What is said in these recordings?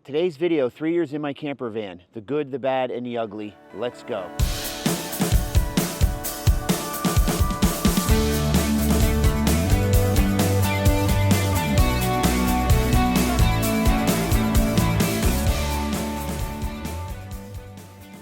Today's video, 3 years in my camper van. The good, the bad, and the ugly. Let's go.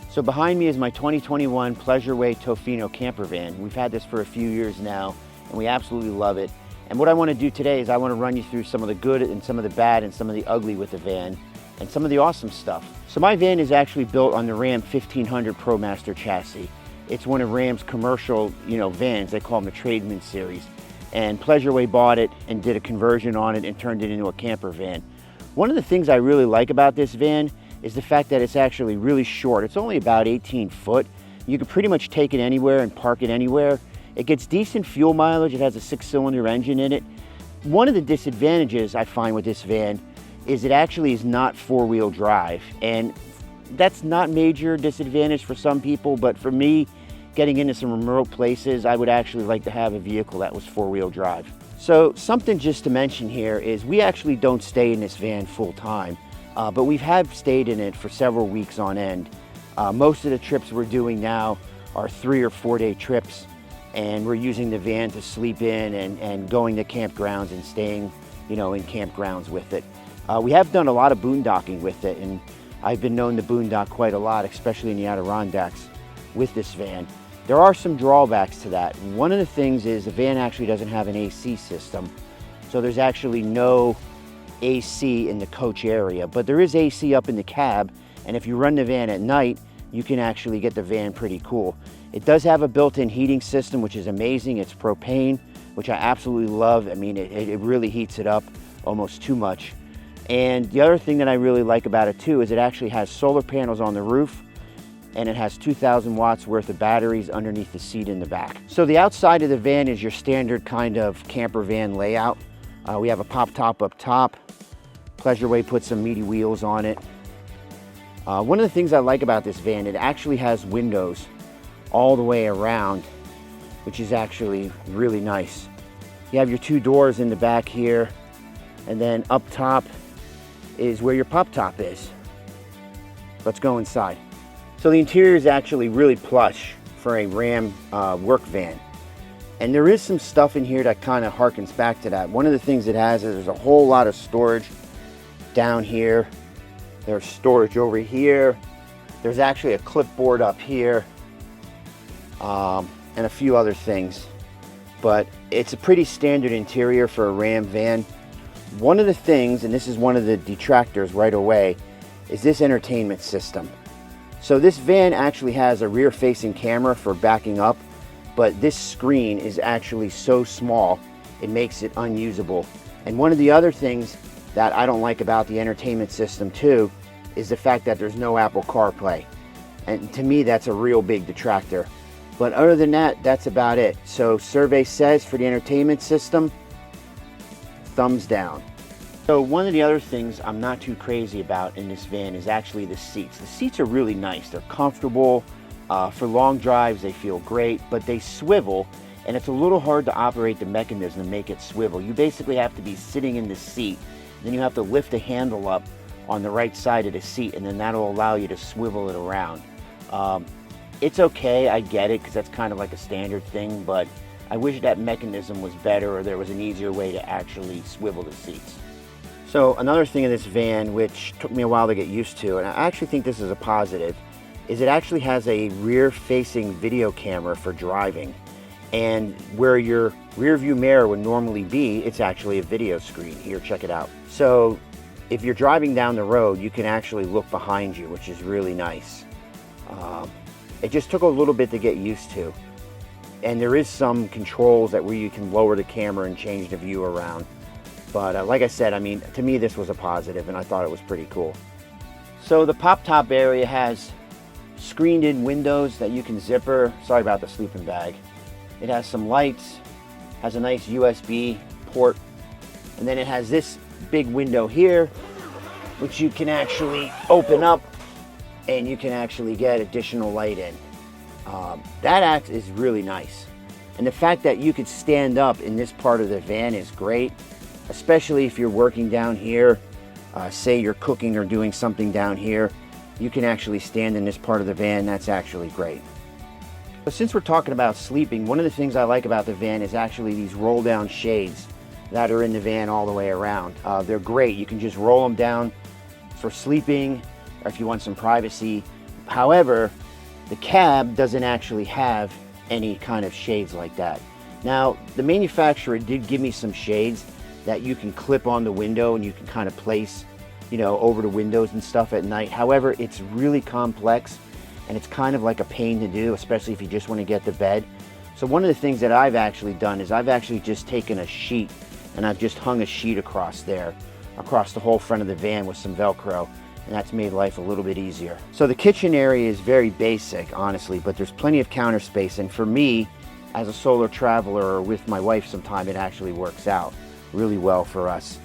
So behind me is my 2021 Pleasureway Tofino camper van. We've had this for a few years now, and we absolutely love it. And what I want to do today is I want to run you through some of the good and some of the bad and some of the ugly with the van and some of the awesome stuff. So my van is actually built on the Ram 1500 ProMaster chassis. It's one of Ram's commercial, vans. They call them the Tradesman series. And Pleasureway bought it and did a conversion on it and turned it into a camper van. One of the things I really like about this van is the fact that it's actually really short. It's only about 18 foot. You can pretty much take it anywhere and park it anywhere. It gets decent fuel mileage. It has a 6-cylinder engine in it. One of the disadvantages I find with this van is it actually is not 4-wheel drive. And that's not major disadvantage for some people, but for me, getting into some remote places, I would actually like to have a vehicle that was 4-wheel drive. So something just to mention here is we actually don't stay in this van full time. But we have stayed in it for several weeks on end. Most of the trips we're doing now are 3 or 4 day trips, and we're using the van to sleep in and going to campgrounds and staying, in campgrounds with it. We have done a lot of boondocking with it, and I've been known to boondock quite a lot, especially in the Adirondacks with this van. There are some drawbacks to that. One of the things is the van actually doesn't have an AC system, so there's actually no AC in the coach area, but there is AC up in the cab, and if you run the van at night, you can actually get the van pretty cool. It does have a built-in heating system, which is amazing. It's propane, which I absolutely love. I mean, it really heats it up almost too much. And the other thing that I really like about it too is it actually has solar panels on the roof, and it has 2,000 watts worth of batteries underneath the seat in the back. So the outside of the van is your standard kind of camper van layout. We have a pop top up top. Pleasureway put some meaty wheels on it. One of the things I like about this van, it actually has windows all the way around, which is actually really nice. You have your 2 doors in the back here, and then up top is where your pop top is. Let's go inside. So the interior is actually really plush for a Ram work van. And there is some stuff in here that kind of harkens back to that. One of the things it has is there's a whole lot of storage down here. There's storage over here. There's actually a clipboard up here, and a few other things. But it's a pretty standard interior for a Ram van. One of the things, and this is one of the detractors right away, is this entertainment system. So this van actually has a rear-facing camera for backing up, but this screen is actually so small, it makes it unusable. And one of the other things that I don't like about the entertainment system too is the fact that there's no Apple CarPlay. And to me, that's a real big detractor. But other than that, that's about it. So survey says for the entertainment system, thumbs down. So one of the other things I'm not too crazy about in this van is actually the seats. The seats are really nice. They're comfortable. For long drives, they feel great, but they swivel, and it's a little hard to operate the mechanism to make it swivel. You basically have to be sitting in the seat. Then you have to lift the handle up on the right side of the seat, and then that'll allow you to swivel it around. It's okay, I get it, because that's kind of like a standard thing, but I wish that mechanism was better, or there was an easier way to actually swivel the seats. So another thing in this van, which took me a while to get used to, and I actually think this is a positive, is it actually has a rear-facing video camera for driving. And where your rear view mirror would normally be, it's actually a video screen. Here, check it out. So if you're driving down the road, you can actually look behind you, which is really nice. It just took a little bit to get used to. And there is some controls where you can lower the camera and change the view around. But like I said, I mean, to me this was a positive, and I thought it was pretty cool. So the pop top area has screened in windows that you can zipper. Sorry about the sleeping bag. It has some lights, has a nice USB port, and then it has this big window here, which you can actually open up, and you can actually get additional light in. That is really nice. And the fact that you could stand up in this part of the van is great, especially if you're working down here Say you're cooking or doing something down here, you can actually stand in this part of the van. That's actually great. But since we're talking about sleeping, one of the things I like about the van is actually these roll down shades that are in the van all the way around. They're great. You can just roll them down for sleeping or if you want some privacy. However, the cab doesn't actually have any kind of shades like that. Now, the manufacturer did give me some shades that you can clip on the window and you can kind of place, you know, over the windows and stuff at night. However, it's really complex and it's kind of like a pain to do, especially if you just want to get to bed. So one of the things that I've actually done is I've actually just taken a sheet and I've just hung a sheet across there, across the whole front of the van with some Velcro, and that's made life a little bit easier. So the kitchen area is very basic, honestly, but there's plenty of counter space, and for me, as a solo traveler or with my wife sometime, it actually works out really well for us.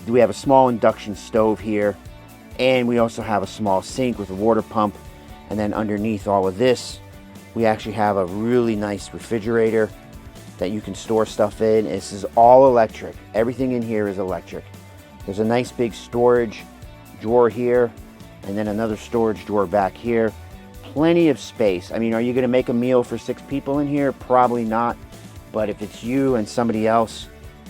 We have a small induction stove here, and we also have a small sink with a water pump, and then underneath all of this, we actually have a really nice refrigerator that you can store stuff in. This is all electric. Everything in here is electric. There's a nice big storage drawer here, and then another storage drawer back here. Plenty of space. I mean, are you gonna make a meal for 6 people in here? Probably not. But if it's you and somebody else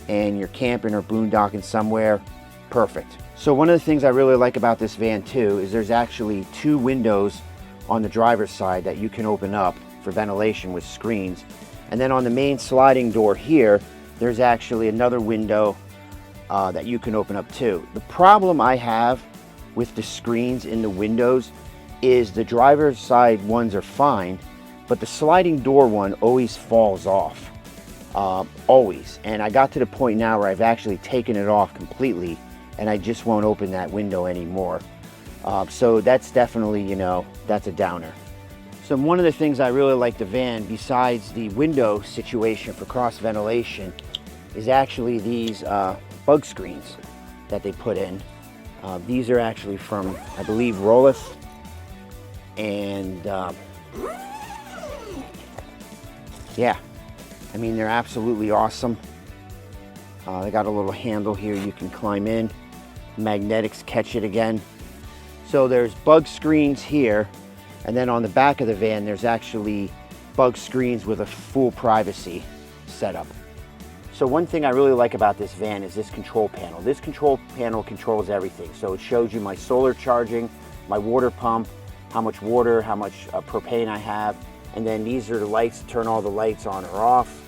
and you're camping or boondocking somewhere, perfect. So one of the things I really like about this van too is there's actually 2 windows on the driver's side that you can open up for ventilation with screens. And then on the main sliding door here, there's actually another window that you can open up too. The problem I have with the screens in the windows is the driver's side ones are fine, but the sliding door one always falls off, always. And I got to the point now where I've actually taken it off completely and I just won't open that window anymore. So that's definitely, you know, that's a downer. So one of the things I really like the van, besides the window situation for cross ventilation, is actually these bug screens that they put in. These are actually from, I believe, Rollith, and yeah, I mean, they're absolutely awesome. They got a little handle here you can climb in. Magnetics catch it again. So there's bug screens here, and then on the back of the van there's actually bug screens with a full privacy setup. So one thing I really like about this van is this control panel. This control panel controls everything. So it shows you my solar charging, my water pump, how much water, how much propane I have, and then these are the lights to turn all the lights on or off.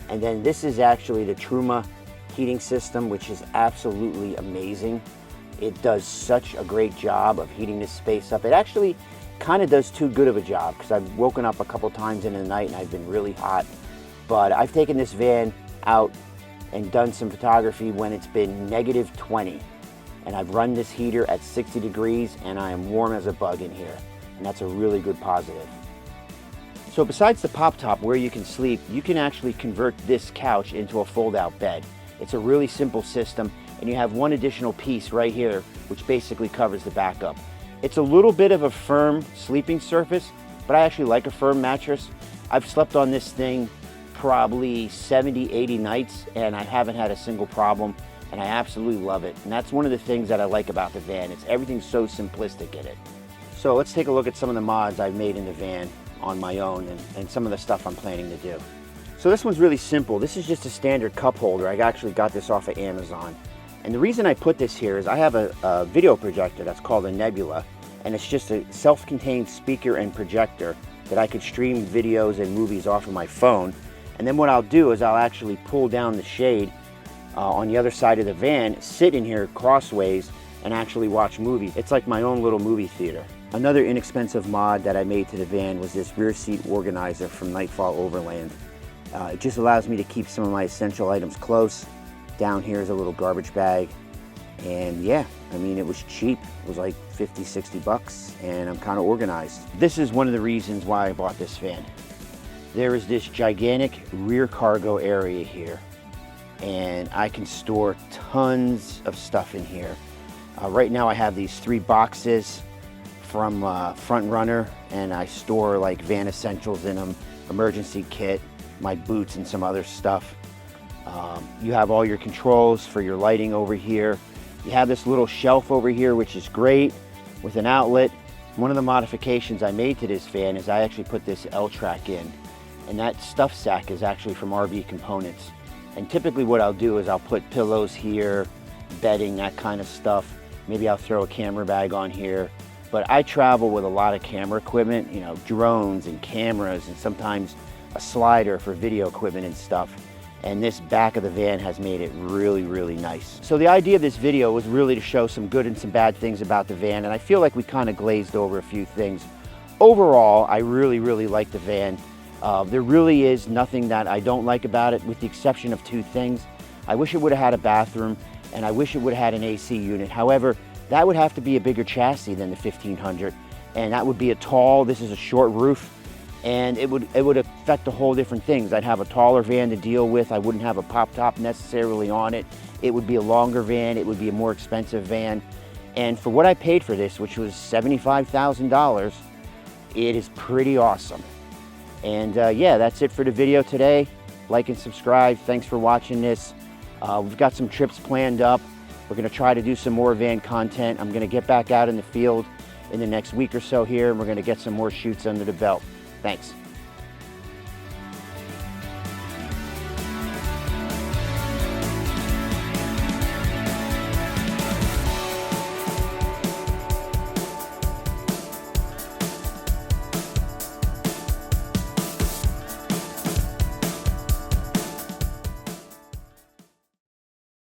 And then this is actually the Truma heating system, which is absolutely amazing. It does such a great job of heating this space up. It actually kind of does too good of a job, because I've woken up a couple times in the night and I've been really hot. But I've taken this van out and done some photography when it's been -20, and I've run this heater at 60 degrees and I am warm as a bug in here, and that's a really good positive. So besides the pop top where you can sleep, you can actually convert this couch into a fold-out bed. It's a really simple system, and you have one additional piece right here which basically covers the backup. It's a little bit of a firm sleeping surface, but I actually like a firm mattress. I've slept on this thing probably 70, 80 nights, and I haven't had a single problem, and I absolutely love it. And that's one of the things that I like about the van. Everything's so simplistic in it. So let's take a look at some of the mods I've made in the van on my own, and some of the stuff I'm planning to do. So this one's really simple. This is just a standard cup holder. I actually got this off of Amazon. And the reason I put this here is I have a video projector that's called a Nebula, and it's just a self-contained speaker and projector that I could stream videos and movies off of my phone. And then what I'll do is I'll actually pull down the shade on the other side of the van, sit in here crossways, and actually watch movies. It's like my own little movie theater. Another inexpensive mod that I made to the van was this rear seat organizer from Nightfall Overland. It just allows me to keep some of my essential items close. Down here is a little garbage bag. And yeah, I mean, it was cheap. It was like 50, 60 bucks, and I'm kind of organized. This is one of the reasons why I bought this van. There is this gigantic rear cargo area here, and I can store tons of stuff in here. Right now I have these 3 boxes from Front Runner, and I store like van essentials in them, emergency kit, my boots, and some other stuff. You have all your controls for your lighting over here. You have this little shelf over here, which is great, with an outlet. One of the modifications I made to this van is I actually put this L-track in, and that stuff sack is actually from RV Components. And typically what I'll do is I'll put pillows here, bedding, that kind of stuff. Maybe I'll throw a camera bag on here. But I travel with a lot of camera equipment, you know, drones and cameras, and sometimes a slider for video equipment and stuff. And this back of the van has made it really, really nice. So the idea of this video was really to show some good and some bad things about the van, and I feel like we kind of glazed over a few things. Overall, I really, really like the van. There really is nothing that I don't like about it, with the exception of two things. I wish it would have had a bathroom, and I wish it would have had an AC unit. However, that would have to be a bigger chassis than the 1500, and that would be a tall, this is a short roof, and it would affect a whole different things. I'd have a taller van to deal with. I wouldn't have a pop top necessarily on it. It would be a longer van. It would be a more expensive van. And for what I paid for this, which was $75,000, it is pretty awesome. And yeah, that's it for the video today. Like and subscribe. Thanks for watching this. We've got some trips planned up. We're gonna try to do some more van content. I'm gonna get back out in the field in the next week or so here, and we're gonna get some more shoots under the belt. Thanks.